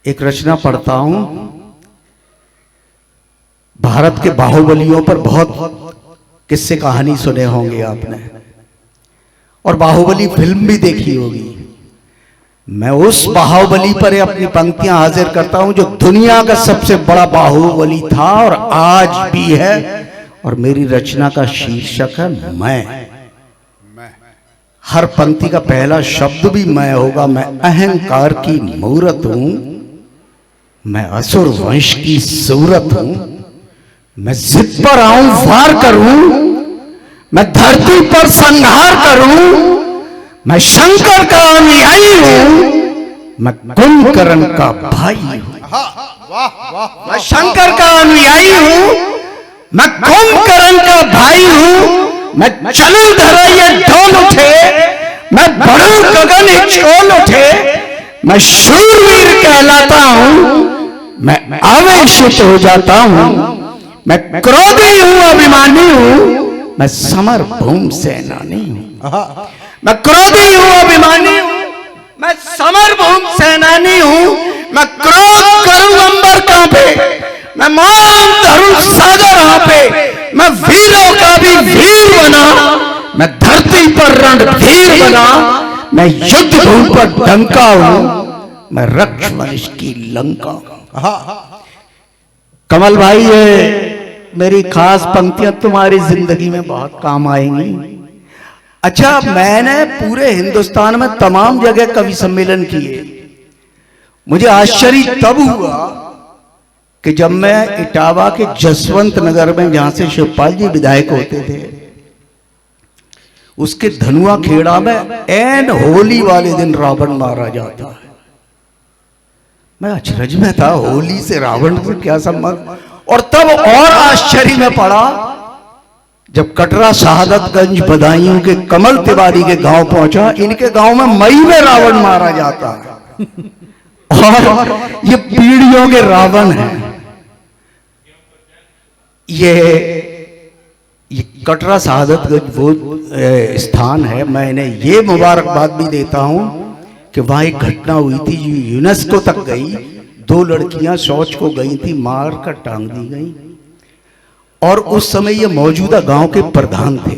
एक रचना पढ़ता हूं। भारत के बाहुबलियों पर बहुत किस्से कहानी सुने होंगे आपने, और बाहुबली फिल्म भी देखी होगी। मैं उस बाहुबली पर अपनी पंक्तियां हाजिर करता हूं जो दुनिया का सबसे बड़ा बाहुबली था और आज भी है, और मेरी रचना का शीर्षक है मैं। हर पंक्ति का पहला शब्द भी मैं होगा। मैं अहंकार की मूरत हूं, मैं असुर वंश की सूरत हूं, मैं जिद पर आऊं वार करूं, मैं धरती पर संहार करूं, मैं शंकर का अनुयायी हूं, मैं कुंभकर्ण का भाई हूं। मैं शंकर का अनुयायी हूं, मैं कुंभकर्ण का भाई हूं, मैं चलूं धरा ये ढोल उठे, मैं बढ़ूं गगन एक चोल उठे, मैं शूरवीर कहलाता हूं, मैं आवेशित हो जाता हूं, मैं क्रोधी हूं, अभिमानी हूं, मैं समरभूम सेनानी हूं। मैं क्रोधी हूं, अभिमानी हूं, मैं समरभूम सेनानी हूं, मैं क्रोध करूं अंबर कांपे, मैं मौन धरूं सागर हाँपे, मैं वीरों का भी वीर बना, मैं धरती पर रणधीर बना, मैं युद्ध भूमि पर डंका हूं, मैं रक्ष वंश की लंका हूं। कमल भाई, ये मेरी खास पंक्तियां तुम्हारी जिंदगी में बहुत काम आएंगी। अच्छा, मैंने पूरे हिंदुस्तान में तमाम जगह कवि सम्मेलन किए। मुझे आश्चर्य तब हुआ कि जब मैं इटावा के जसवंत नगर में, जहां से शिवपाल जी विधायक होते थे, उसके धनुआ खेड़ा में एन होली वाले दिन रावण मारा जाता है। मैं अचरज में था, होली से रावण से क्या संबंध। और तब और आश्चर्य में पड़ा जब कटरा शहादतगंज बदायूं के कमल तिवारी के गांव पहुंचा। इनके गांव में मई में रावण मारा जाता है, और ये पीढ़ियों के रावण हैं। ये कटरा शहादतगंज वो स्थान है। मैं इन्हें ये मुबारकबाद भी देता हूं कि वहां एक घटना हुई थी जो यूनेस्को तक गई। 2 लड़कियां शौच को गई थी, मार कर टांग दी गई, और उस समय ये मौजूदा गांव के प्रधान थे।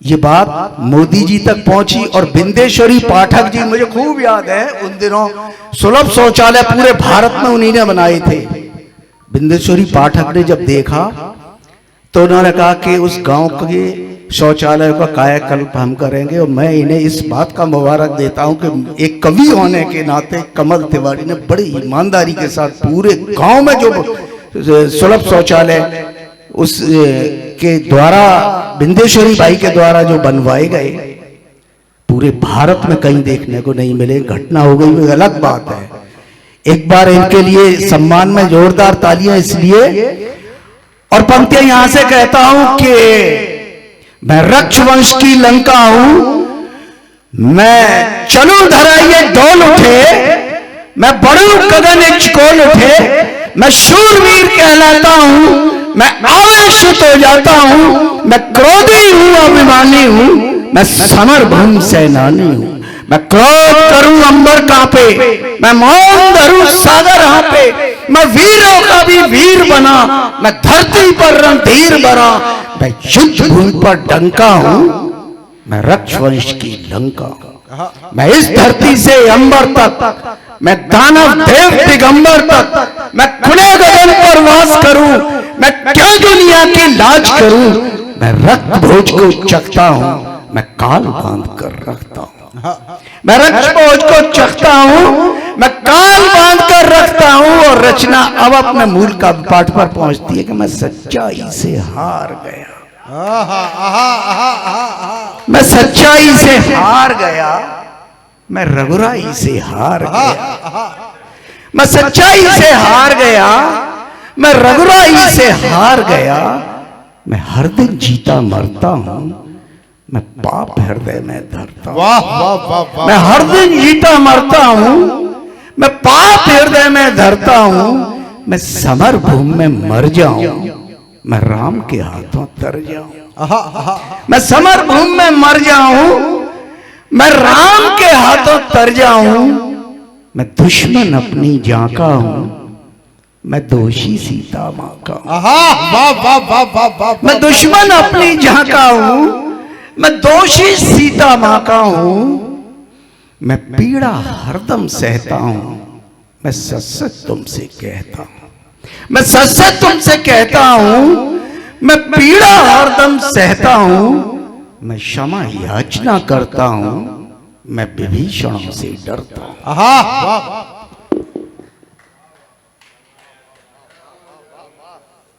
ये बात मोदी जी तक पहुंची, और बिंदेश्वरी पाठक जी, मुझे खूब याद है, उन दिनों सुलभ शौचालय पूरे भारत में उन्हीं ने बनाए थे। बिंदेश्वरी पाठक ने जब देखा तो उन्होंने कहा कि उस गांव के शौचालय का कायाकल्प हम करेंगे। और मैं इन्हें इस बात का मुबारक देता हूं कि एक कवि होने के नाते कमल तिवारी ने बड़ी ईमानदारी के साथ पूरे गांव में जो सुलभ शौचालय उस के द्वारा, बिंदेश्वरी बाई के द्वारा जो बनवाए गए, पूरे भारत में कहीं देखने को नहीं मिले। घटना हो गई वो अलग बात है। एक बार इनके लिए सम्मान में जोरदार तालियां इसलिए। और पंक्तियां यहां से कहता हूं कि मैं रक्ष वंश की लंका हूं, मैं चलूं धरा ये डोल उठे, मैं बढ़ूं गगन एक चकोल उठे, मैं शूरवीर कहलाता हूं, मैं आवेशित हो जाता हूं, मैं क्रोधी हूं, अभिमानी हूं, मैं समरभूम सेनानी हूं, मैं क्रोध करूं अंबर कांपे, मैं मौन धरूं सागर हाँपे, मैं वीरों का भी वीर बना, मैं धरती पर रणधीर बना, मैं युद्ध भूमि पर डंका हूं, मैं रक्ष वंश की लंका हूं। मैं इस धरती से अंबर तक, मैं दानव देव दिगंबर तक, मैं खुले गगन पर वास करूं, मैं क्या दुनिया की लाज करूं, मैं रक्त भोज को चखता हूं, मैं काल बांध कर रखता हूं। मैं रक्त भोज को चखता हूं, मैं काल बांध कर रखता हूं। और रचना अब अपने मूल का पाठ पर पहुंचती है कि मैं सच्चाई से हार गया, मैं सच्चाई से हार गया, मैं रघुराई से हार गया, मैं सच्चाई से हार गया, मैं रघुराई से हार गया, मैं हर दिन जीता मरता हूं, मैं पाप हृदय में धरता हूं। वाह वाह वाह। मैं हर दिन जीता मरता हूं, मैं पाप हृदय में धरता हूं, मैं समरभूमि में मर जाऊं, मैं राम के हाथों तर जाऊं। मैं समरभूमि में मर जाऊं, मैं राम के हाथों तर जाऊं, मैं दुश्मन अपनी जान का हूं, मैं दोषी सीता मां का हूं। वाह वाह वाह वाह वाह। मैं दुश्मन अपनी जान का हूं, मैं दोषी सीता मां का हूं। मैं पीड़ा हरदम सहता हूं, मैं सच सच तुमसे कहता हूं, मैं सच सच तुमसे कहता हूं। मैं पीड़ा हरदम सहता हूं, मैं क्षमा याचना करता हूं, मैं विभीषणों से डरता हूं।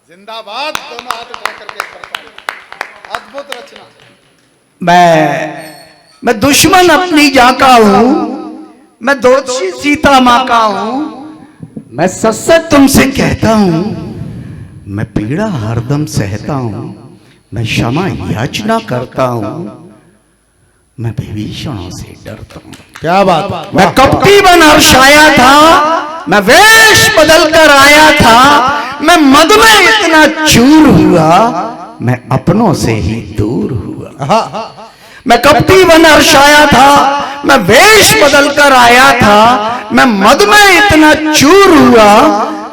जिंदाबाद। दोनों हाथ उठा करके अद्भुत रचना। मैं दुश्मन अपनी जान का हूं, मैं दोषी सीता मां का हूं। मैं सच सच तुमसे कहता हूं, मैं पीड़ा हरदम सहता हूं, मैं क्षमा याचना करता हूं, मैं विभीषणों से डरता हूं। क्या बात। मैं कपटी बन हर्षाया था, मैं वेश बदल कर आया था। मैं मद में इतना चूर हुआ, मैं अपनों से ही दूर हुआ। मैं कपटी बन हर्षाया था, मैं वेश बदल कर आया था। मैं मद में इतना चूर हुआ,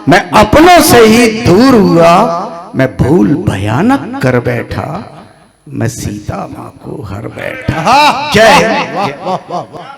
मैं अपनों से ही दूर हुआ। मैं भूल भयानक कर बैठा, मैं सीता मां को हर बैठा। जय। वाह वाह वाह।